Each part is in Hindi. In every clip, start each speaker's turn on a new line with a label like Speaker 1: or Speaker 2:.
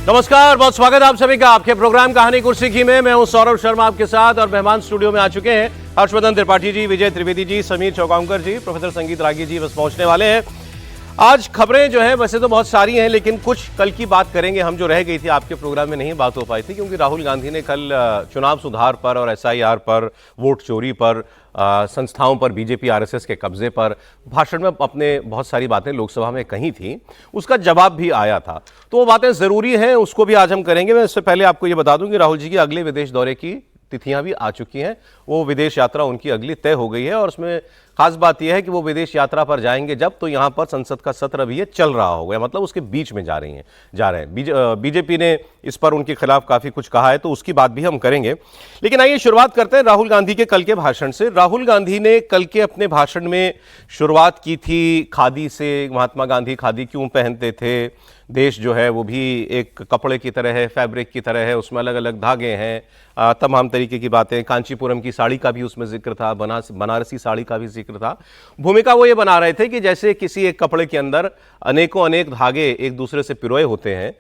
Speaker 1: नमस्कार, बहुत स्वागत है आप सभी का आपके प्रोग्राम कहानी कुर्सी की में। मैं हूं सौरभ शर्मा आपके साथ और मेहमान स्टूडियो में आ चुके हैं हर्षवर्धन त्रिपाठी जी, विजय त्रिवेदी जी, समीर चौगांवकर जी, प्रोफेसर संगीत रागी जी बस पहुंचने वाले हैं। आज खबरें जो है वैसे तो बहुत सारी हैं, लेकिन कुछ कल की बात करेंगे हम जो रह गई थी आपके प्रोग्राम में नहीं बात हो पाई थी, क्योंकि राहुल गांधी ने कल चुनाव सुधार पर और SIR पर, वोट चोरी पर, संस्थाओं पर, बीजेपी RSS के कब्जे पर भाषण में अपने बहुत सारी बातें लोकसभा में कही थी। उसका जवाब भी आया था, तो वो बातें ज़रूरी हैं, उसको भी आज हम करेंगे। मैं इससे पहले आपको ये बता दूं कि राहुल जी की अगले विदेश दौरे की तिथियां भी आ चुकी हैं। वो विदेश यात्रा उनकी अगली तय हो गई है और उसमें खास बात यह है कि वो विदेश यात्रा पर जाएंगे जब तो यहां पर संसद का सत्र भी ये चल रहा होगा, मतलब उसके बीच में जा रहे हैं। बीजेपी ने इस पर उनके खिलाफ काफी कुछ कहा है, तो उसकी बात भी हम करेंगे। लेकिन आइए शुरुआत करते हैं राहुल गांधी के कल के भाषण से। राहुल गांधी ने कल के अपने भाषण में शुरुआत की थी खादी से। महात्मा गांधी खादी क्यों पहनते थे? देश जो है वो भी एक कपड़े की तरह है, फैब्रिक की तरह है, उसमें अलग अलग धागे हैं, तमाम तरीके की बातें। कांचीपुरम की साड़ी का भी उसमें जिक्र था, बनारसी साड़ी का भी जिक्र था। भूमिका वो ये बना रहे थे कि जैसे किसी एक कपड़े के अंदर अनेकों अनेक धागे एक दूसरे से पिरोए होते हैं,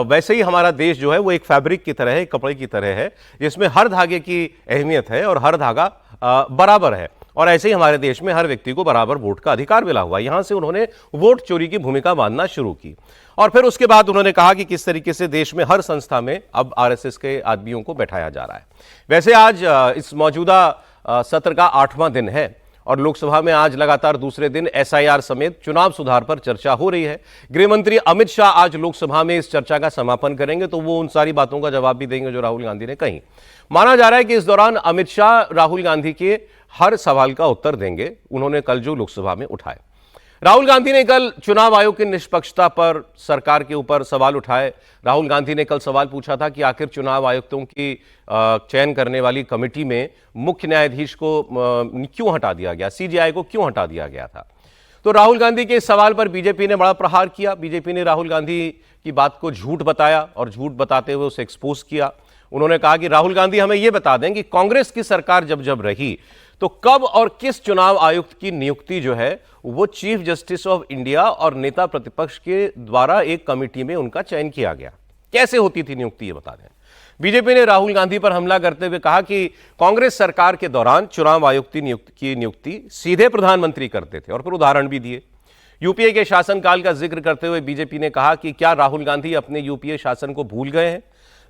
Speaker 1: वैसे ही हमारा देश जो है वो एक फैब्रिक की तरह है, एक कपड़े की तरह है, जिसमें हर धागे की अहमियत है और हर धागा बराबर है। और ऐसे ही हमारे देश में हर व्यक्ति को बराबर वोट का अधिकार मिला हुआ। यहां से उन्होंने वोट चोरी की भूमिका बांधना शुरू की और फिर उसके बाद उन्होंने कहा कि किस तरीके से देश में हर संस्था में अब RSS के आदमियों को बैठाया जा रहा है। वैसे आज इस मौजूदा सत्र का 8वां दिन है और लोकसभा में आज लगातार दूसरे दिन SIR समेत चुनाव सुधार पर चर्चा हो रही है। गृह मंत्री अमित शाह आज लोकसभा में इस चर्चा का समापन करेंगे, तो वो उन सारी बातों का जवाब भी देंगे जो राहुल गांधी ने कही। माना जा रहा है कि इस दौरान अमित शाह राहुल गांधी के हर सवाल का उत्तर देंगे, उन्होंने कल जो लोकसभा में उठाए। राहुल गांधी ने कल चुनाव आयोग की निष्पक्षता पर, सरकार के ऊपर सवाल उठाए। राहुल गांधी ने कल सवाल पूछा था कि आखिर चुनाव आयुक्तों की चयन करने वाली कमेटी में मुख्य न्यायाधीश को क्यों हटा दिया गया, CJI को क्यों हटा दिया गया था। तो राहुल गांधी के इस सवाल पर बीजेपी ने बड़ा प्रहार किया। बीजेपी ने राहुल गांधी की बात को झूठ बताया और झूठ बताते हुए उसे एक्सपोज किया। उन्होंने कहा कि राहुल गांधी हमें यह बता दें कि कांग्रेस की सरकार जब जब रही तो कब और किस चुनाव आयुक्त की नियुक्ति जो है वो चीफ जस्टिस ऑफ इंडिया और नेता प्रतिपक्ष के द्वारा एक कमेटी में उनका चयन किया गया, कैसे होती थी नियुक्ति, ये बता दें। बीजेपी ने राहुल गांधी पर हमला करते हुए कहा कि कांग्रेस सरकार के दौरान चुनाव आयुक्त की नियुक्ति सीधे प्रधानमंत्री करते थे और फिर उदाहरण भी दिए। यूपीए के शासनकाल का जिक्र करते हुए बीजेपी ने कहा कि क्या राहुल गांधी अपने यूपीए शासन को भूल गए हैं?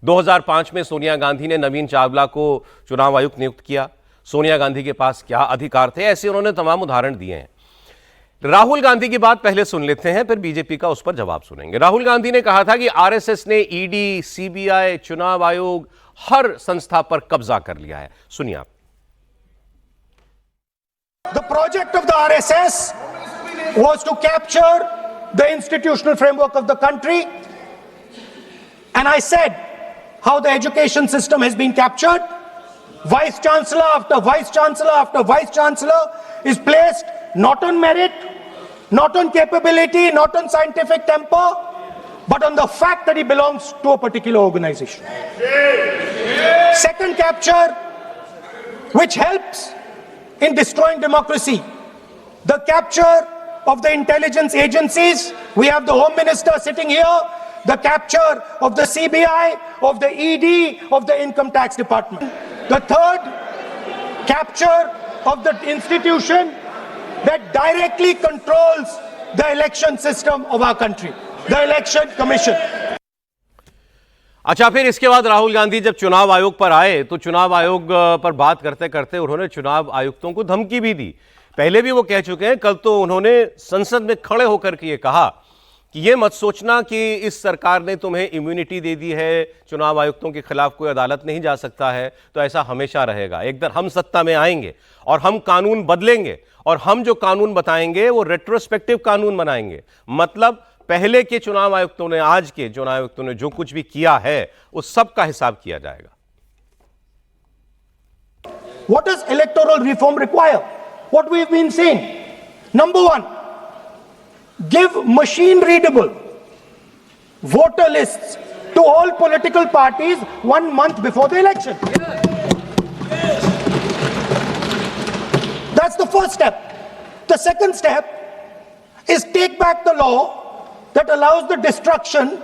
Speaker 1: 2005 में सोनिया गांधी ने नवीन चावला को चुनाव आयुक्त नियुक्त किया। सोनिया गांधी के पास क्या अधिकार थे? ऐसे उन्होंने तमाम उदाहरण दिए हैं। राहुल गांधी की बात पहले सुन लेते हैं, फिर बीजेपी का उस पर जवाब सुनेंगे। राहुल गांधी ने कहा था कि RSS ने ED, CBI, चुनाव आयोग, हर संस्था पर कब्जा कर लिया है। सुनिए आप।
Speaker 2: The project of the RSS was to capture the institutional framework of the country, and I said how the education system has been captured. Vice Chancellor after Vice Chancellor after Vice Chancellor is placed not on merit, not on capability, not on scientific temper, but on the fact that he belongs to a particular organization. Second capture, which helps in destroying democracy, the capture of the intelligence agencies. We have the Home Minister sitting here. The capture of the CBI, of the ED, of the Income Tax Department. The third, capture of the institution that directly controls the election system of our country, the Election Commission.
Speaker 1: अच्छा, फिर इसके बाद राहुल गांधी जब चुनाव आयोग पर आए तो चुनाव आयोग पर बात करते करते उन्होंने चुनाव आयुक्तों को धमकी भी दी। पहले भी वो कह चुके हैं, कल तो उन्होंने संसद में खड़े होकर के ये कहा कि ये मत सोचना कि इस सरकार ने तुम्हें इम्यूनिटी दे दी है, चुनाव आयुक्तों के खिलाफ कोई अदालत नहीं जा सकता है, तो ऐसा हमेशा रहेगा। एक दिन हम सत्ता में आएंगे और हम कानून बदलेंगे और हम जो कानून बताएंगे वो रेट्रोस्पेक्टिव कानून बनाएंगे। मतलब पहले के चुनाव आयुक्तों ने, आज के चुनाव आयुक्तों ने जो कुछ भी किया है उस सब का हिसाब किया जाएगा।
Speaker 2: What does electoral reform require? What we've been saying. Number one, give machine readable voter lists to all political parties 1 month before the election. That's the first step. The second step is take back the law that allows the destruction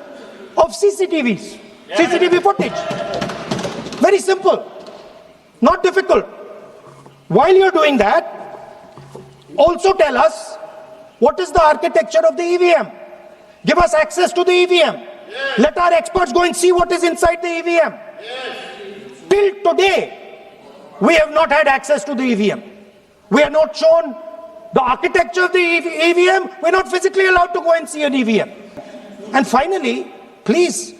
Speaker 2: of CCTV footage. Very simple, not difficult. While you're doing that, also tell us what is the architecture of the EVM. Give us access to the EVM. Let our experts go and see what is inside the EVM. Till today, we have not had access to the EVM. We are not shown the architecture of the EVM. We're not physically allowed to go and see an EVM. And finally, please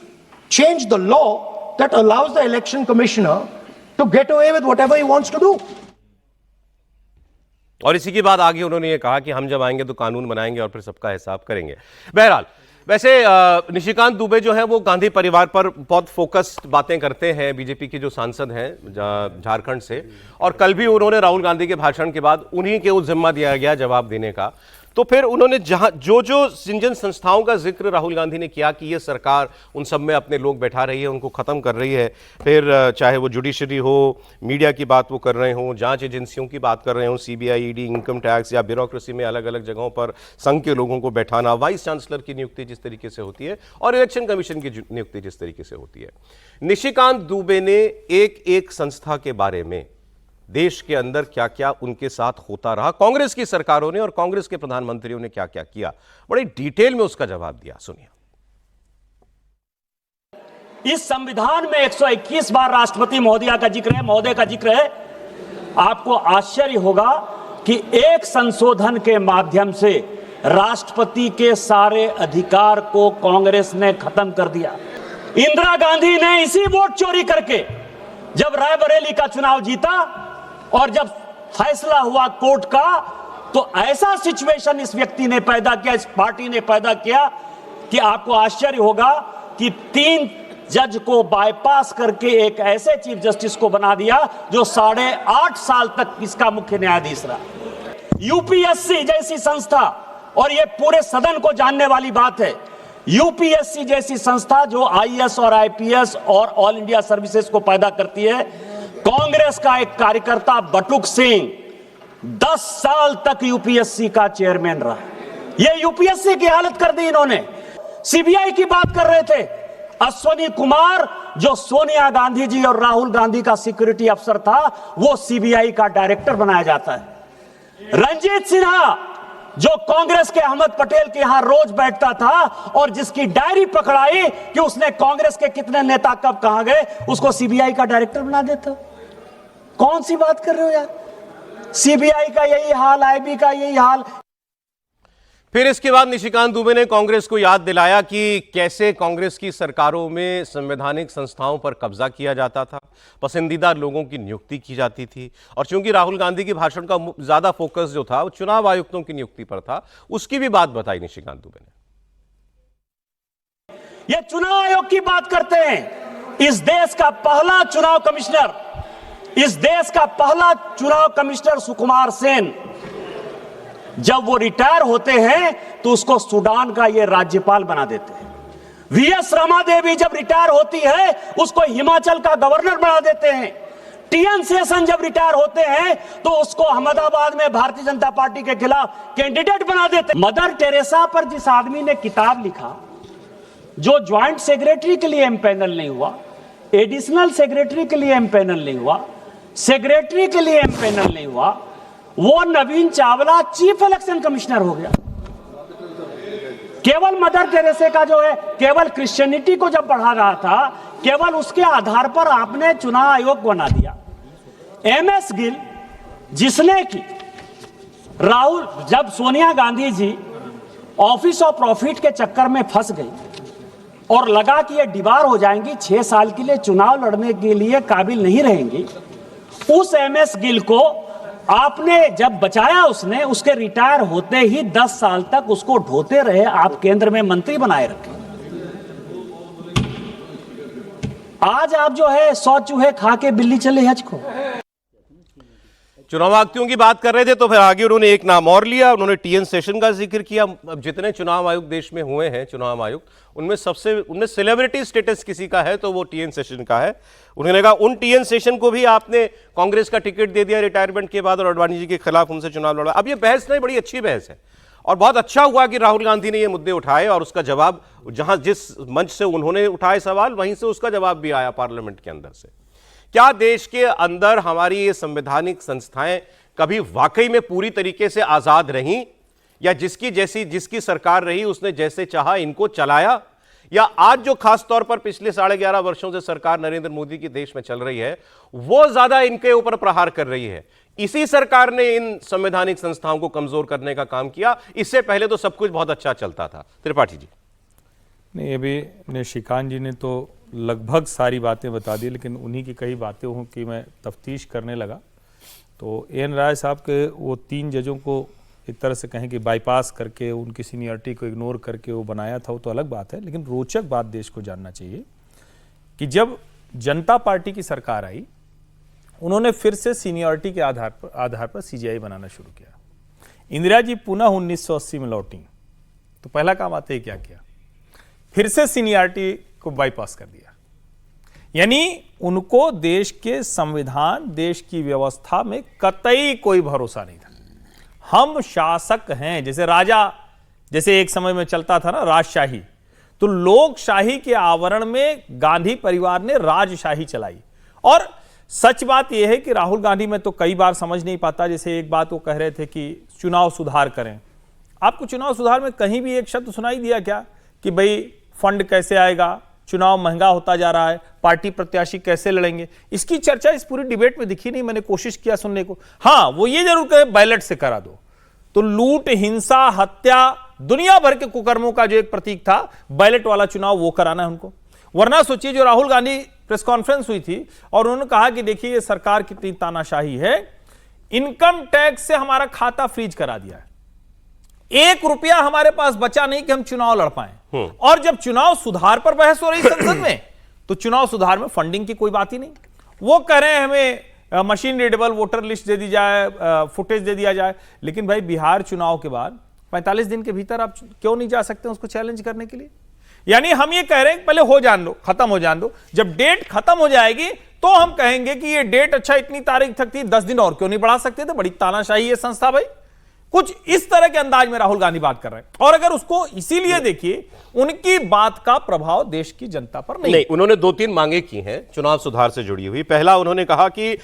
Speaker 2: change the law that allows the election commissioner to get away with whatever he wants to do.
Speaker 1: और इसी के बाद आगे उन्होंने ये कहा कि हम जब आएंगे तो कानून बनाएंगे और फिर सबका हिसाब करेंगे। बहरहाल, वैसे निशिकांत दुबे जो है वो गांधी परिवार पर बहुत फोकस्ड बातें करते हैं, बीजेपी के जो सांसद हैं झारखंड से, और कल भी उन्होंने राहुल गांधी के भाषण के बाद उन्हीं के जिम्मा दिया गया जवाब देने का। तो फिर उन्होंने जहां जो जिन संस्थाओं का जिक्र राहुल गांधी ने किया कि ये सरकार उन सब में अपने लोग बैठा रही है, उनको खत्म कर रही है, फिर चाहे वो जुडिशरी हो, मीडिया की बात वो कर रहे हो, जांच एजेंसियों की बात कर रहे हो, सीबीआई, ईडी, इनकम टैक्स या ब्यूरोक्रेसी में अलग अलग जगहों पर संघ के लोगों को बैठाना, वाइस चांसलर की नियुक्ति जिस तरीके से होती है और इलेक्शन कमीशन की नियुक्ति जिस तरीके से होती है, निशिकांत दुबे ने एक एक संस्था के बारे में देश के अंदर क्या क्या उनके साथ होता रहा, कांग्रेस की सरकारों ने और कांग्रेस के प्रधानमंत्रियों ने क्या क्या किया, बड़ी डिटेल में उसका जवाब दिया। सुनिए।
Speaker 3: इस संविधान में 121 बार राष्ट्रपति महोदय का जिक्र है। आपको आश्चर्य होगा कि एक संशोधन के माध्यम से राष्ट्रपति के सारे अधिकार को कांग्रेस ने खत्म कर दिया। इंदिरा गांधी ने इसी वोट चोरी करके जब रायबरेली का चुनाव जीता और जब फैसला हुआ कोर्ट का, तो ऐसा सिचुएशन इस व्यक्ति ने पैदा किया, इस पार्टी ने पैदा किया कि आपको आश्चर्य होगा कि 3 जज को बाईपास करके एक ऐसे चीफ जस्टिस को बना दिया जो 8.5 साल तक इसका मुख्य न्यायाधीश रहा। यूपीएससी जैसी संस्था, और यह पूरे सदन को जानने वाली बात है, यूपीएससी जैसी संस्था जो आईएएस और आईपीएस और ऑल इंडिया सर्विसेज को पैदा करती है, कांग्रेस का एक कार्यकर्ता बटुक सिंह 10 साल तक यूपीएससी का चेयरमैन रहा। यह यूपीएससी की हालत कर दी इन्होंने। सीबीआई की बात कर रहे थे, अश्वनी कुमार जो सोनिया गांधी जी और राहुल गांधी का सिक्योरिटी अफसर था, वो सीबीआई का डायरेक्टर बनाया जाता है। रंजीत सिन्हा जो कांग्रेस के अहमद पटेल के यहां रोज बैठता था और जिसकी डायरी पकड़ाई कि उसने कांग्रेस के कितने नेता कब कहां गए, उसको सीबीआई का डायरेक्टर बना देता। कौन सी बात कर रहे हो यार? सीबीआई का यही हाल, आईबी का यही हाल।
Speaker 1: फिर इसके बाद निशिकांत दुबे ने कांग्रेस को याद दिलाया कि कैसे कांग्रेस की सरकारों में संवैधानिक संस्थाओं पर कब्जा किया जाता था, पसंदीदा लोगों की नियुक्ति की जाती थी, और चूंकि राहुल गांधी के भाषण का ज्यादा फोकस जो था वो चुनाव आयुक्तों की नियुक्ति पर था, उसकी भी बात बताई निशिकांत दुबे ने।
Speaker 3: ये चुनाव आयोग की बात करते हैं। इस देश का पहला चुनाव कमिश्नर सुकुमार सेन, जब वो रिटायर होते हैं तो उसको सूडान का ये राज्यपाल बना देते हैं। वीएस रमा देवी जब रिटायर होती है उसको हिमाचल का गवर्नर बना देते हैं। टीएन शेषन जब रिटायर होते हैं तो उसको अहमदाबाद में भारतीय जनता पार्टी के खिलाफ कैंडिडेट बना देते हैं। मदर टेरेसा पर जिस आदमी ने किताब लिखा, जो ज्वाइंट सेक्रेटरी के लिए एमपैनल नहीं हुआ, एडिशनल सेक्रेटरी के लिए एमपैनल नहीं हुआ, सेक्रेटरी के लिए एमपैनल नहीं हुआ, वो नवीन चावला चीफ इलेक्शन कमिश्नर हो गया। केवल मदर टेरेसा का जो है, केवल क्रिश्चियनिटी को जब बढ़ा रहा था, केवल उसके आधार पर आपने चुनाव आयोग बना दिया। एमएस गिल, जिसने की राहुल, जब Sonia Gandhi ji office of profit के चक्कर में फंस गई और लगा कि ये दीवार हो जाएंगी, 6 साल के लिए चुनाव लड़ने के लिए काबिल नहीं रहेंगी, उस एमएस गिल को आपने जब बचाया, उसने उसके रिटायर होते ही 10 साल तक उसको ढोते रहे, आप केंद्र में मंत्री बनाए रखे। आज आप जो है 100 चूहे खा के बिल्ली चले हज को।
Speaker 1: चुनाव आयुक्तों की बात कर रहे थे तो फिर आगे उन्होंने एक नाम और लिया, उन्होंने टीएन शेषन का जिक्र किया। अब जितने चुनाव आयुक्त देश में हुए हैं, चुनाव आयुक्त, उनमें सेलिब्रिटी स्टेटस किसी का है तो वो टीएन शेषन का है। उन्होंने कहा उन टीएन शेषन को भी आपने कांग्रेस का टिकट दे दिया रिटायरमेंट के बाद और अडवाणी जी के खिलाफ उनसे चुनाव लड़ा। अब ये बहस नहीं, बड़ी अच्छी बहस है। और बहुत अच्छा हुआ कि राहुल गांधी ने ये मुद्दे उठाए और उसका जवाब, जहां जिस मंच से उन्होंने उठाए सवाल, वहीं से उसका जवाब भी आया पार्लियामेंट के अंदर से। क्या देश के अंदर हमारी ये संवैधानिक संस्थाएं कभी वाकई में पूरी तरीके से आजाद रहीं, या जिसकी सरकार रही उसने जैसे चाहा इनको चलाया, या आज जो खास तौर पर पिछले 11.5 वर्षों से सरकार नरेंद्र मोदी की देश में चल रही है वो ज्यादा इनके ऊपर प्रहार कर रही है? इसी सरकार ने इन संवैधानिक संस्थाओं को कमजोर करने का काम किया। इससे पहले तो सब कुछ बहुत अच्छा चलता था। त्रिपाठी जी।
Speaker 4: नहीं, अभी निशिकांत जी ने तो लगभग सारी बातें बता दी, लेकिन उन्हीं की कई बातें हों कि मैं तफ्तीश करने लगा तो एन राय साहब के वो 3 जजों को एक तरह से कहें कि बाईपास करके उनकी सीनियरिटी को इग्नोर करके वो बनाया था, वो तो अलग बात है। लेकिन रोचक बात देश को जानना चाहिए कि जब जनता पार्टी की सरकार आई, उन्होंने फिर से सीनियरिटी के आधार पर सीजीआई बनाना शुरू किया। इंदिरा जी पुनः 1980 में लौटी तो पहला काम आते ही क्या किया, फिर से सीनियरिटी को बाईपास कर दिया। यानी उनको देश के संविधान, देश की व्यवस्था में कतई कोई भरोसा नहीं था। हम शासक हैं, जैसे राजा, जैसे एक समय में चलता था ना राजशाही, तो लोकशाही के आवरण में गांधी परिवार ने राजशाही चलाई। और सच बात यह है कि राहुल गांधी में तो कई बार समझ नहीं पाता। जैसे एक बात वो कह रहे थे कि चुनाव सुधार करें। आपको चुनाव सुधार में कहीं भी एक शब्द सुनाई दिया क्या कि भाई फंड कैसे आएगा, चुनाव महंगा होता जा रहा है, पार्टी प्रत्याशी कैसे लड़ेंगे? इसकी चर्चा इस पूरी डिबेट में दिखी नहीं। मैंने कोशिश किया सुनने को। हाँ, वो ये जरूर कहे बैलेट से करा दो। तो लूट, हिंसा, हत्या, दुनिया भर के कुकर्मों का जो एक प्रतीक था बैलेट वाला चुनाव, वो कराना है उनको। वरना सोचिए, जो राहुल गांधी प्रेस कॉन्फ्रेंस हुई थी और उन्होंने कहा कि देखिए ये सरकार कितनी तानाशाही है, इनकम टैक्स से हमारा खाता फ्रीज करा दिया है, 1 रुपया हमारे पास बचा नहीं कि हम चुनाव लड़ पाए। और जब चुनाव सुधार पर बहस हो रही संसद में, तो चुनाव सुधार में फंडिंग की कोई बात ही नहीं। वो कह रहे हैं हमें मशीन रीडेबल वोटर लिस्ट दे दी जाए, फुटेज दे दिया जाए। लेकिन भाई बिहार चुनाव के बाद 45 दिन के भीतर आप क्यों नहीं जा सकते उसको चैलेंज करने के लिए? यानी हम ये कह रहे हैं पहले हो जान दो, खत्म हो जान दो। जब डेट खत्म हो जाएगी तो हम कहेंगे कि ये डेट अच्छा इतनी तारीख तक थी, 10 दिन और क्यों नहीं बढ़ा सकते थे? बड़ी तानाशाही है संस्था भाई। कुछ इस तरह के अंदाज में राहुल गांधी बात कर रहे हैं। और अगर उसको इसीलिए देखिए, उनकी बात का प्रभाव देश की जनता पर नहीं।
Speaker 1: उन्होंने 2-3 मांगे की हैं चुनाव सुधार से जुड़ी हुई। पहला, उन्होंने कहा कि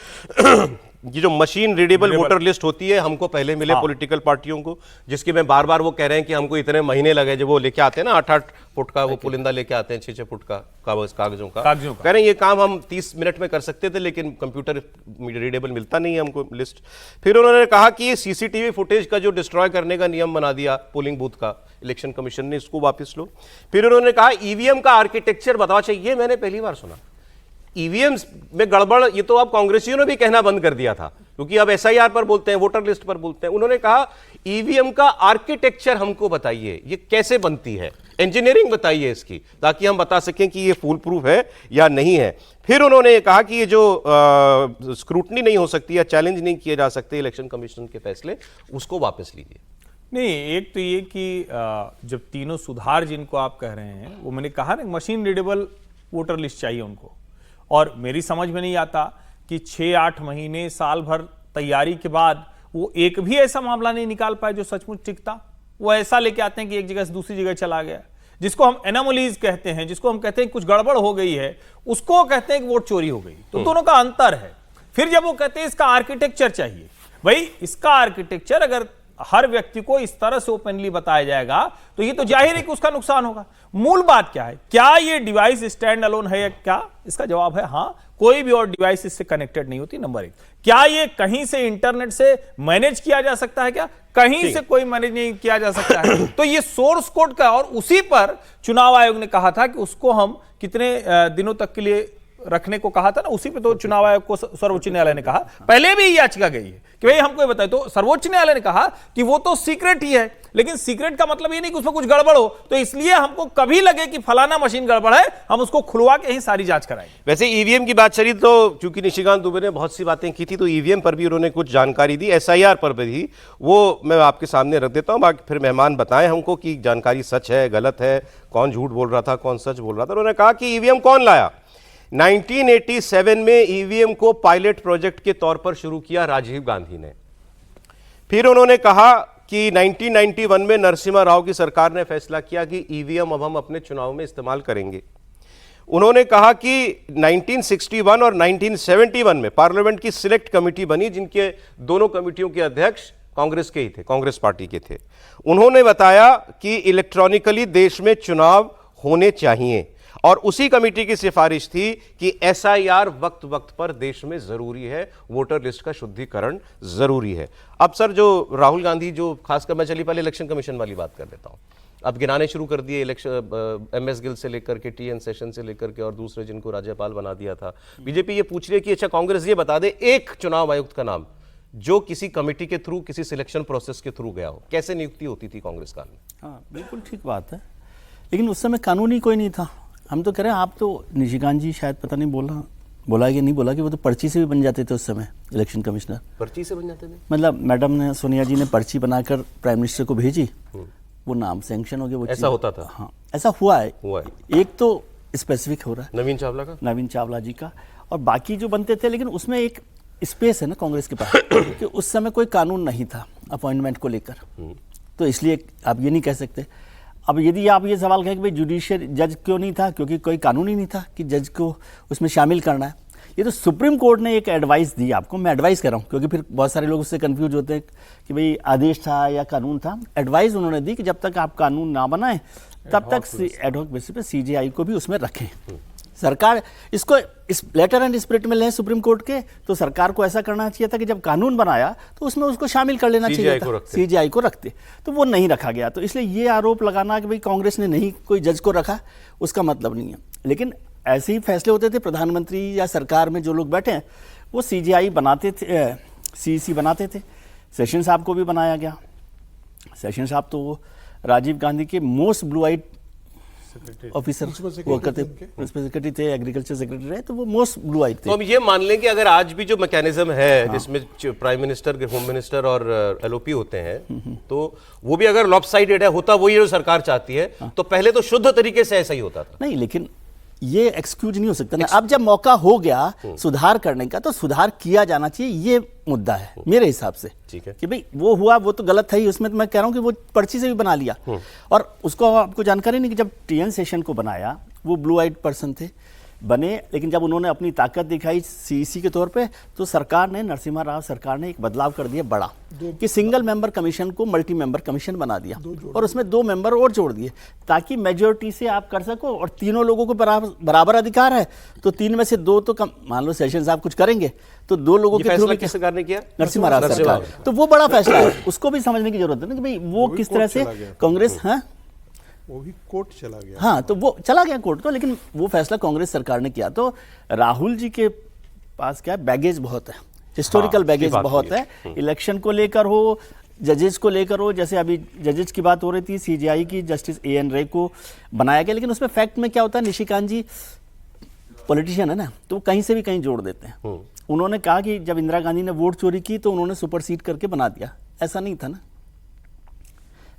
Speaker 1: ये जो मशीन रीडेबल वोटर लिस्ट होती है हमको पहले मिले पॉलिटिकल पार्टियों को, जिसकी में बार बार वो कह रहे हैं कि हमको इतने महीने लगे। जब वो लेके आते हैं ना 8-8 फुट का वो पुलिंदा लेके आते हैं, 6-6 फुट का कागजों का कह रहे हैं ये काम हम 30 मिनट में कर सकते थे, लेकिन कंप्यूटर रीडेबल मिलता नहीं है हमको लिस्ट। फिर उन्होंने कहा कि ये सीसीटीवी फुटेज का जो डिस्ट्रॉय करने का नियम बना दिया पोलिंग बूथ का इलेक्शन कमीशन ने, इसको वापस लो। फिर उन्होंने कहा ईवीएम का आर्किटेक्चर बताओ चाहिए। मैंने पहली बार सुना ईवीएम में गड़बड़, ये तो अब कांग्रेसियों ने भी कहना बंद कर दिया था, क्योंकि अब एसआईआर पर बोलते हैं, वोटर लिस्ट पर बोलते हैं। उन्होंने कहा ईवीएम का आर्किटेक्चर हमको बताइए, ये कैसे बनती है, इंजीनियरिंग बताइए इसकी, ताकि हम बता सकें कि ये फूल प्रूफ है या नहीं है। फिर उन्होंने कहा कि ये जो स्क्रूटनी नहीं हो सकती या चैलेंज नहीं किए जा सकते इलेक्शन कमीशन के फैसले, उसको वापस लीजिए।
Speaker 4: नहीं, एक तो ये कि जब तीनों सुधार जिनको आप कह रहे हैं, वो मैंने कहा ना मशीन रीडेबल वोटर लिस्ट चाहिए उनको। और मेरी समझ में नहीं आता कि 6-8 महीने, साल भर तैयारी के बाद वो एक भी ऐसा मामला नहीं निकाल पाए जो सचमुच टिकता। वो ऐसा लेके आते हैं कि एक जगह से दूसरी जगह चला गया, जिसको हम एनोमलीज कहते हैं, जिसको हम कहते हैं कुछ गड़बड़ हो गई है, उसको कहते हैं कि वोट चोरी हो गई। तो दोनों का अंतर है। फिर जब वो कहते हैं इसका आर्किटेक्चर चाहिए, भाई इसका आर्किटेक्चर अगर हर व्यक्ति को इस तरह से ओपनली बताया जाएगा तो ये तो जाहिर है कि उसका नुकसान होगा। मूल बात क्या है, क्या ये डिवाइस स्टैंड अलोन है या क्या? इसका जवाब है हाँ, कोई भी और डिवाइस इससे कनेक्टेड नहीं होती। नंबर 1, क्या ये कहीं से इंटरनेट से मैनेज किया जा सकता है? क्या कहीं से कोई मैनेज नहीं किया जा सकता है? तो ये सोर्स कोड का, और उसी पर चुनाव आयोग ने कहा था कि उसको हम कितने दिनों तक के लिए रखने को कहा था ना, उसी पे तो चुनाव आयोग को सर्वोच्च न्यायालय ने कहा, पहले भी याचिका गई है कि भाई हमको ये बताए। तो सर्वोच्च न्यायालय ने कहा कि वो तो सीक्रेट ही है, लेकिन सीक्रेट का मतलब ये नहीं कि उसमें कुछ गड़बड़ हो। तो इसलिए हमको कभी लगे कि फलाना मशीन गड़बड़ है, हम उसको खुलवा के ही सारी जांच कराएंगे।
Speaker 1: वैसे ईवीएम की बात चली तो चूंकि निशिकांत दुबे ने बहुत सी बातें की थी, तो ईवीएम पर भी उन्होंने कुछ जानकारी दी, एसआईआर पर भी, वो मैं आपके सामने रख देता हूं, बाकी फिर मेहमान बताएं हमको कि जानकारी सच है, गलत है, कौन झूठ बोल रहा था, कौन सच बोल रहा था। उन्होंने कहा कि ईवीएम कौन लाया? 1987 में ईवीएम को पायलट प्रोजेक्ट के तौर पर शुरू किया राजीव गांधी ने। फिर उन्होंने कहा कि 1991 में नरसिम्हा राव की सरकार ने फैसला किया कि ईवीएम अब हम अपने चुनाव में इस्तेमाल करेंगे। उन्होंने कहा कि 1961 और 1971 में पार्लियामेंट की सिलेक्ट कमेटी बनी, जिनके दोनों कमेटियों के अध्यक्ष कांग्रेस के ही थे, कांग्रेस पार्टी के थे। उन्होंने बताया कि इलेक्ट्रॉनिकली देश में चुनाव होने चाहिए और उसी कमेटी की सिफारिश थी कि एसआईआर वक्त वक्त पर देश में जरूरी है, वोटर लिस्ट का शुद्धिकरण जरूरी है। अब सर, जो राहुल गांधी, जो खासकर मैं चलिए पहले इलेक्शन कमीशन वाली बात कर लेता हूं, अब गिनाने शुरू कर दिए इलेक्शन, एमएस गिल से लेकर के टीएन सेशन से लेकर के और दूसरे जिनको राज्यपाल बना दिया था। बीजेपी ये पूछ रही है कि अच्छा कांग्रेस ये बता दे एक चुनाव आयुक्त का नाम जो किसी कमेटी के थ्रू, किसी सिलेक्शन प्रोसेस के थ्रू गया हो। कैसे नियुक्ति होती थी कांग्रेस काल में?
Speaker 5: हाँ, बिल्कुल ठीक बात है, लेकिन उस समय कानून ही कोई नहीं था। हम तो कह रहे हैं, आप तो निशिकांत जी शायद पता नहीं बोला कि नहीं बोला कि वो तो पर्ची से भी बन जाते थे उस समय इलेक्शन कमिश्नर।
Speaker 1: पर्ची से बन जाते थे
Speaker 5: मतलब मैडम ने, सोनिया जी ने पर्ची बनाकर प्राइम मिनिस्टर को भेजी, वो नाम सैंक्शन हो गया, वो
Speaker 1: ऐसा होता था?
Speaker 5: हाँ, ऐसा हुआ है। एक तो स्पेसिफिक हो रहा है
Speaker 1: नवीन चावला का,
Speaker 5: नवीन चावला जी का, और बाकी जो बनते थे, लेकिन उसमें एक स्पेस है ना कांग्रेस के पास कि उस समय कोई कानून नहीं था अपॉइंटमेंट को लेकर, तो इसलिए आप ये नहीं कह सकते। अब यदि आप ये सवाल कहें कि भाई जुडिशियल जज क्यों नहीं था, क्योंकि कोई कानून ही नहीं था कि जज को उसमें शामिल करना है। ये तो सुप्रीम कोर्ट ने एक एडवाइस दी आपको, मैं एडवाइस कर रहा हूँ क्योंकि फिर बहुत सारे लोग उससे कंफ्यूज होते हैं कि भाई आदेश था या कानून था। एडवाइस उन्होंने दी कि जब तक आप कानून ना बनाएं तब तक एडहॉक बेसिस पे सीजेआई को भी उसमें रखें। सरकार इसको इस लेटर एंड स्पिरिट में लें सुप्रीम कोर्ट के, तो सरकार को ऐसा करना चाहिए था कि जब कानून बनाया तो उसमें उसको शामिल कर लेना चाहिए था, सीजेआई को रखते, तो वो नहीं रखा गया। तो इसलिए ये आरोप लगाना कि भाई कांग्रेस ने नहीं कोई जज को रखा, उसका मतलब नहीं है। लेकिन ऐसे ही फैसले होते थे, प्रधानमंत्री या सरकार में जो लोग बैठे हैं वो सीजेआई बनाते थे, सीईसी बनाते थे। सेशन साहब को भी बनाया गया। सेशन साहब तो राजीव गांधी के मोस्ट ब्लू आइड ऑफिसर वो करते, प्रिंसिपल सेक्रेटरी थे, एग्रीकल्चर सेक्रेटरी रहे, तो वो मोस्ट ब्लू आइड थे।
Speaker 1: तो हम ये मान लें कि अगर आज भी जो मैकेनिज्म है जिसमें प्राइम मिनिस्टर, होम मिनिस्टर और एलओपी होते हैं, तो वो भी अगर लॉपसाइडेड है, होता वही जो सरकार चाहती है, तो पहले तो शुद्ध तरीके से ऐसा ही होता था।
Speaker 5: नहीं, लेकिन ये एक्सक्यूज नहीं हो सकता ना। अब जब मौका हो गया सुधार करने का, तो सुधार किया जाना चाहिए, ये मुद्दा है मेरे हिसाब से।
Speaker 1: ठीक है
Speaker 5: कि भाई वो हुआ, वो तो गलत था ही, उसमें तो मैं कह रहा हूं कि वो पर्ची से भी बना लिया। और उसको आपको जानकारी नहीं कि जब टीएन सेशन को बनाया, वो ब्लू आइड पर्सन थे, बने, लेकिन जब उन्होंने अपनी ताकत दिखाई सीईसी के तौर पे, तो सरकार ने, नरसिम्हा राव सरकार ने एक बदलाव कर दिया बड़ा, कि सिंगल मेंबर कमीशन को मल्टी मेंबर कमीशन बना दिया और उसमें 2 मेंबर और जोड़ दिए, ताकि मेजोरिटी से आप कर सको। और तीनों लोगों को बराबर अधिकार है, तो 3 में से 2 तो कम, मान लो सेशन साहब कुछ करेंगे तो 2 लोगों के थ्रू
Speaker 1: किस सरकार ने किया?
Speaker 5: नरसिम्हा राव सरकार। तो वो बड़ा फैसला है, उसको भी समझने की जरूरत है ना कि भाई वो किस तरह से कांग्रेस, हाँ
Speaker 6: वो भी कोर्ट चला गया।
Speaker 5: हाँ, तो वो चला गया कोर्ट को, लेकिन वो फैसला कांग्रेस सरकार ने किया। तो राहुल जी के पास क्या बैगेज बहुत है, हिस्टोरिकल बैगेज बहुत है, इलेक्शन को लेकर हो, जजेस को लेकर हो। जैसे अभी जजेस की बात हो रही थी, सीजेआई की जस्टिस एएन रे को बनाया गया, लेकिन उसमें फैक्ट में क्या होता है, निशिकांत जी पॉलिटिशियन है ना, तो कहीं से भी कहीं जोड़ देते हैं। उन्होंने कहा कि जब इंदिरा गांधी ने वोट चोरी की तो उन्होंने सुपरसीड करके बना दिया, ऐसा नहीं था ना।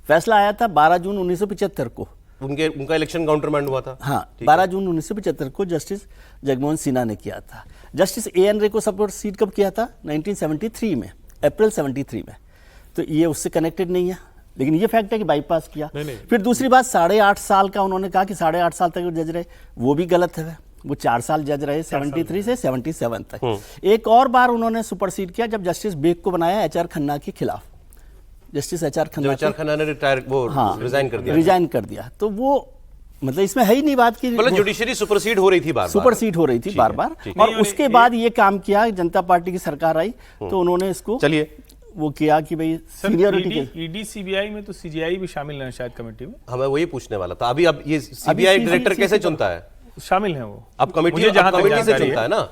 Speaker 5: फैसला आया था 12 जून 1975 को,
Speaker 1: उनका इलेक्शन काउंटरमैंड हुआ था।
Speaker 5: हाँ, 12 जून 1975 को जस्टिस जगमोहन सिन्हा ने किया था। जस्टिस एएन रे को सुपरसीड कब किया था? 1973 में, अप्रैल 73 में। तो ये उससे कनेक्टेड नहीं है, लेकिन ये फैक्ट है कि बाईपास किया। फिर दूसरी बात, 8.5 साल का उन्होंने कहा कि 8.5 साल तक वो जज रहे, वो भी गलत है। वो 4 साल जज रहे, 73 से 77 तक। एक और बार उन्होंने सुपरसीड किया जब जस्टिस बेग को बनाया एचआर खन्ना के खिलाफ। जस्टिस एचआर खन्ना ने रिजाइन कर दिया। तो वो मतलब इसमें है ही नहीं बात की,
Speaker 1: मतलब जुडिशरी सुपरसीड हो रही थी बार बार।
Speaker 5: और उसके बाद ये काम किया, जनता पार्टी की सरकार आई तो उन्होंने इसको वो किया कि भाई सीनियरिटी के
Speaker 4: ईडी सीबीआई में तो सीजीआई भी शामिल है शायद कमेटी में।
Speaker 1: हमें वही पूछने वाला था। अभी अब ये सीबीआई डायरेक्टर कैसे चुनता है?
Speaker 4: शामिल है वो,
Speaker 1: अब कमेटी से चुनता है ना।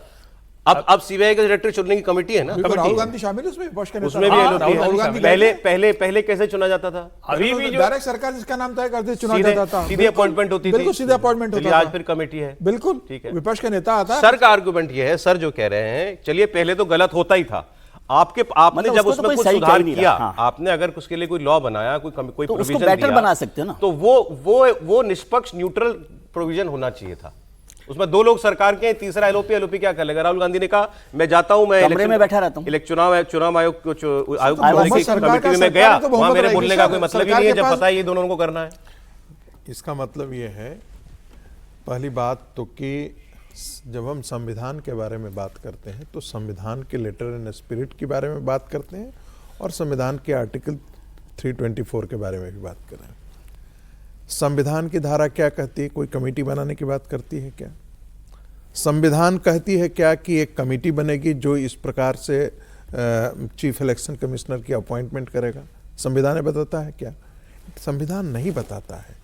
Speaker 1: अब सीबीआई का डायरेक्टर चुनने की कमेटी है ना।
Speaker 6: राहुल गांधी शामिल उसमें
Speaker 1: पहले कैसे चुना जाता था?
Speaker 6: अभी भी डायरेक्ट सरकार जिसका नाम तय करती चुना जाता था,
Speaker 1: सीधी अपॉइंटमेंट होती थी,
Speaker 6: बिल्कुल सीधे अपॉइंटमेंट होता था।
Speaker 1: आज फिर कमेटी है,
Speaker 6: बिल्कुल
Speaker 1: ठीक है,
Speaker 6: विपक्ष का नेता आता है।
Speaker 1: सर का आर्गुमेंट ये है, सर जो कह रहे हैं, चलिए पहले तो गलत होता ही था, आपने जब उसमें कुछ सुधार किया, आपने अगर उसके लिए कोई लॉ बनाया, कोई प्रोविजन
Speaker 5: बेटर बना सकते हो ना,
Speaker 1: तो वो निष्पक्ष न्यूट्रल प्रोविजन होना चाहिए था। उसमें 2 लोग सरकार के हैं, तीसरा एलओपी क्या कर लेगा? राहुल गांधी ने कहा मैं जाता हूं, मैं
Speaker 5: कमरे में बैठा रहता हूं,
Speaker 1: चुनाव आयोग को
Speaker 6: सरकार का
Speaker 1: कमेटी में गया,
Speaker 6: तो
Speaker 1: वहां
Speaker 6: बहुमत
Speaker 1: मेरे
Speaker 6: रहेगी
Speaker 1: बोलने का
Speaker 6: सर,
Speaker 1: कोई मतलब ही
Speaker 6: सरकार
Speaker 1: नहीं है
Speaker 6: के
Speaker 1: जब
Speaker 6: पास-
Speaker 1: पता है ये दोनों को करना है।
Speaker 6: इसका मतलब ये है, पहली बात तो कि जब हम संविधान के बारे में बात करते हैं तो संविधान के लेटर एंड स्पिरिट के बारे में बात करते हैं और संविधान के आर्टिकल 324 के बारे में भी बात कर रहे हैं। संविधान की धारा क्या कहती है? कोई कमेटी बनाने की बात करती है क्या? संविधान कहती है क्या कि एक कमेटी बनेगी जो इस प्रकार से चीफ इलेक्शन कमिश्नर की अपॉइंटमेंट करेगा? संविधान ने बताता है क्या? संविधान नहीं बताता है।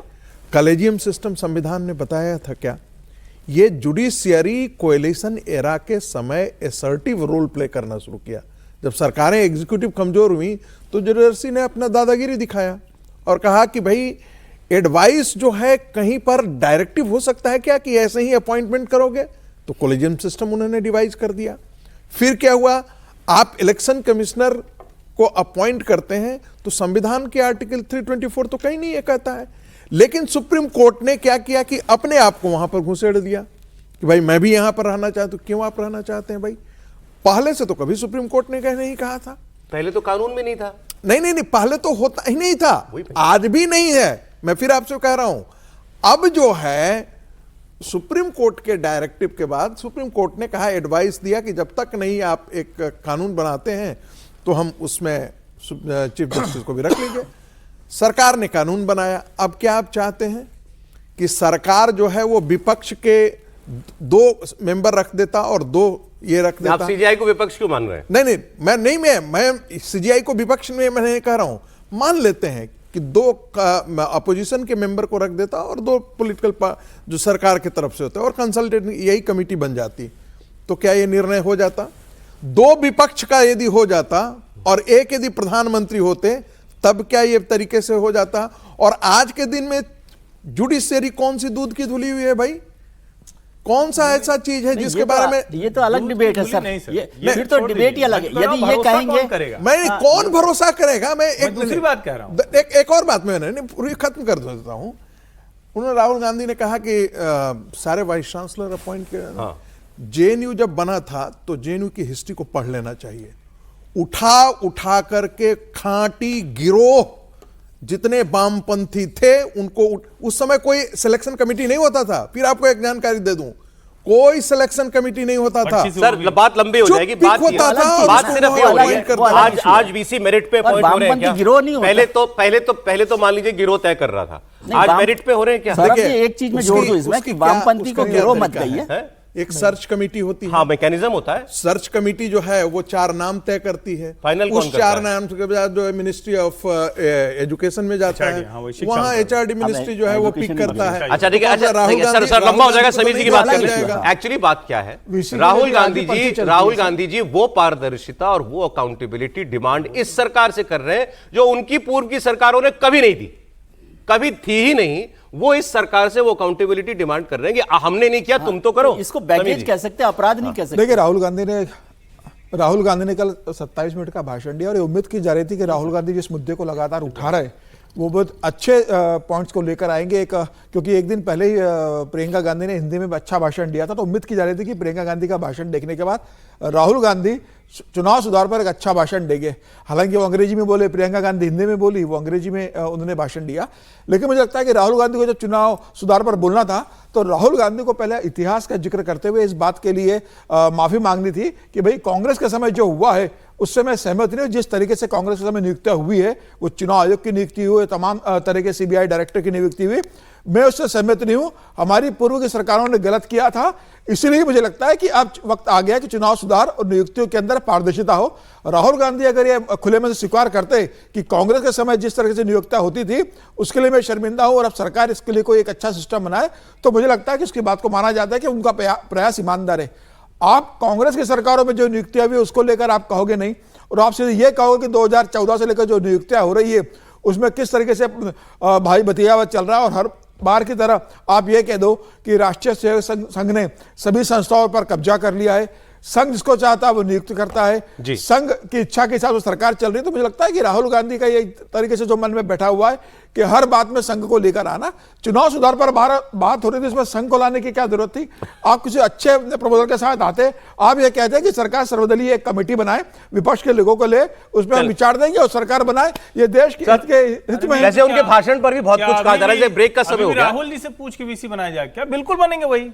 Speaker 6: कॉलेजियम सिस्टम संविधान ने बताया था क्या? ये जुडिशियरी कोएलिशन एरा के समय असर्टिव रोल प्ले करना शुरू किया। जब सरकारें एग्जीक्यूटिव कमजोर हुई तो जुडिशरी ने अपना दादागिरी दिखाया और कहा कि भाई एडवाइस जो है कहीं पर डायरेक्टिव हो सकता है क्या कि ऐसे ही अपॉइंटमेंट करोगे? तो कॉलेजियम सिस्टम उन्होंने डिवाइस कर दिया। फिर क्या हुआ? आप इलेक्शन कमिश्नर को अपॉइंट करते हैं तो संविधान के आर्टिकल 324 तो कहीं नहीं ये कहता है, लेकिन सुप्रीम कोर्ट ने क्या किया कि अपने आप को वहां पर घुसेड़ दिया कि भाई मैं भी यहां पर रहना चाहता हूं। क्यों आप रहना चाहते हैं भाई? पहले से तो कभी सुप्रीम कोर्ट ने नहीं कहा था।
Speaker 1: पहले तो कानून में नहीं था।
Speaker 6: नहीं, पहले तो होता ही नहीं था, आज भी नहीं है। मैं फिर आपसे कह रहा हूं, अब जो है सुप्रीम कोर्ट के डायरेक्टिव के बाद सुप्रीम कोर्ट ने कहा, एडवाइस दिया कि जब तक नहीं आप एक कानून बनाते हैं तो हम उसमें चीफ जस्टिस को भी रख लीजिए। सरकार ने कानून बनाया। अब क्या आप चाहते हैं कि सरकार जो है वो विपक्ष के 2 मेंबर रख देता और 2 ये रख देता?
Speaker 1: आप सीजीआई को विपक्ष क्यों मान रहे हैं?
Speaker 6: मैं सीजीआई को विपक्ष में मैं नहीं कह रहा हूं। मान लेते हैं कि 2 अपोजिशन के मेंबर को रख देता और 2 पॉलिटिकल जो सरकार की तरफ से होते हैं और कंसल्टेंट यही कमेटी बन जाती, तो क्या ये निर्णय हो जाता? 2 विपक्ष का यदि हो जाता और 1 यदि प्रधानमंत्री होते तब क्या ये तरीके से हो जाता? और आज के दिन में जुडिशियरी कौन सी दूध की धुली हुई है भाई? कौन सा ऐसा चीज है जिसके बारे में?
Speaker 5: ये तो अलग डिबेट है सर, ये फिर तो डिबेट ही अलग है। यदि ये कहेंगे
Speaker 6: मैं कौन भरोसा करेगा? मैं एक
Speaker 4: दूसरी बात कह रहा हूं।
Speaker 6: एक और बात मैंने पूरी खत्म कर देता हूं। उन्होंने राहुल गांधी ने कहा कि सारे वाइस चांसलर अपॉइंट किए। जेएनयू जब बना था तो जेएनयू की हिस्ट्री को पढ़ लेना चाहिए। उठा करके खांटी गिरोह जितने वामपंथी थे उनको उस समय कोई सिलेक्शन कमेटी नहीं होता था। फिर आपको एक जानकारी दे दूं, कोई सिलेक्शन कमेटी नहीं होता था
Speaker 1: सर। बात लंबी हो जाएगी। बात सिर्फ ये हो रही है, आज वीसी मेरिट पे अपॉइंट हो रहे हैं क्या? पहले तो मान लीजिए गिरोह तय कर रहा था, आज मेरिट पे हो रहे हैं क्या?
Speaker 5: देखिए एक चीज में जोड़ दूं इसमें कि वामपंथी को गिरोह मत कहिए।
Speaker 6: एक सर्च कमिटी होती है।
Speaker 1: हाँ, मैकेनिज्म होता है।
Speaker 6: सर्च कमेटी जो है वो 4 नाम तय करती है।
Speaker 1: फाइनल
Speaker 6: उस 4 नाम के बाद जो मिनिस्ट्री ऑफ एजुकेशन में जाता है, वहाँ एचआरडी मिनिस्ट्री जो है वो पिक करता है।
Speaker 1: अच्छा ठीक है, अच्छा सर लंबा हो जाएगा, समीर जी की बात कर लेंगे। एक्चुअली बात क्या है, राहुल गांधी जी वो पारदर्शिता और वो अकाउंटेबिलिटी डिमांड इस सरकार से कर रहे हैं जो उनकी पूर्व की सरकारों ने कभी नहीं दी, कभी थी ही नहीं। वो इस सरकार से वो अकाउंटेबिलिटी डिमांड कर रहे हैं कि हमने नहीं किया, तुम तो करो।
Speaker 5: इसको बैगेज कह सकते हैं, अपराध नहीं कह सकते।
Speaker 6: देखिए राहुल गांधी ने कल 27 मिनट का भाषण दिया और ये उम्मीद की जा रही थी कि राहुल गांधी जिस मुद्दे को लगातार उठा रहे वो बहुत अच्छे पॉइंट्स को लेकर आएंगे। क्योंकि एक दिन पहले ही प्रियंका गांधी ने हिंदी में अच्छा भाषण दिया था, तो उम्मीद की जा रही थी कि प्रियंका गांधी का भाषण देखने के बाद राहुल गांधी चुनाव सुधार पर एक अच्छा भाषण देंगे। हालांकि वो अंग्रेजी में बोले, प्रियंका गांधी हिंदी में बोली, वो अंग्रेजी में उन्होंने भाषण दिया। लेकिन मुझे लगता है कि राहुल गांधी को जब चुनाव सुधार पर बोलना था तो राहुल गांधी को पहले इतिहास का जिक्र करते हुए इस बात के लिए माफी मांगनी थी कि भाई कांग्रेस के समय जो हुआ है उससे मैं सहमत नहीं हूं। जिस तरीके से कांग्रेस के समय नियुक्तियां हुई है, वो चुनाव आयोग की नियुक्ति हुई, तमाम तरह के सीबीआई डायरेक्टर की नियुक्ति हुई, मैं उससे सहमत नहीं हूं। हमारी पूर्व की सरकारों ने गलत किया था, इसलिए मुझे लगता है कि अब वक्त आ गया कि चुनाव सुधार और नियुक्तियों के अंदर पारदर्शिता हो। राहुल गांधी अगर ये खुले में स्वीकार करते कि कांग्रेस के समय जिस तरह से नियुक्तियां होती थी उसके लिए मैं शर्मिंदा हूं और अब सरकार इसके लिए कोई एक अच्छा सिस्टम बनाए, तो मुझे लगता है कि उसकी बात को माना जाता है कि उनका प्रयास ईमानदार है। आप कांग्रेस की सरकारों में जो नियुक्तियां हुई उसको लेकर आप कहोगे नहीं, और आप सीधे ये कहोगे कि 2014 से लेकर जो नियुक्तियां हो रही है उसमें किस तरीके से भाई भतीजावाद चल रहा है, और हर बार की तरह आप ये कह दो कि राष्ट्रीय सेवक संघ ने सभी संस्थाओं पर कब्जा कर लिया है। संघ जिसको चाहता है वो नियुक्त करता
Speaker 1: जी।
Speaker 6: है, संघ की इच्छा के हिसाब से सरकार चल रही है। तो मुझे लगता है कि राहुल गांधी का ये तरीके से जो मन में बैठा हुआ है कि हर बात में संघ को लेकर आना, चुनाव सुधार पर बात हो रही थी, इसमें संघ को लाने की क्या जरूरत थी? आप किसी अच्छे प्रपोजल के साथ आते, आप ये कहते हैं कि सरकार सर्वदलीय एक कमेटी बनाए, विपक्ष के लोगों को ले, उसमें हम विचार देंगे और सरकार बनाए, ये देश के हित के हित में है।
Speaker 1: वैसे उनके भाषण पर भी बहुत कुछ कहा जा रहा है। ब्रेक का समय हो गया।
Speaker 4: राहुल जी से पूछ के वीसी बनाया जाए क्या? बिल्कुल बनेंगे वही।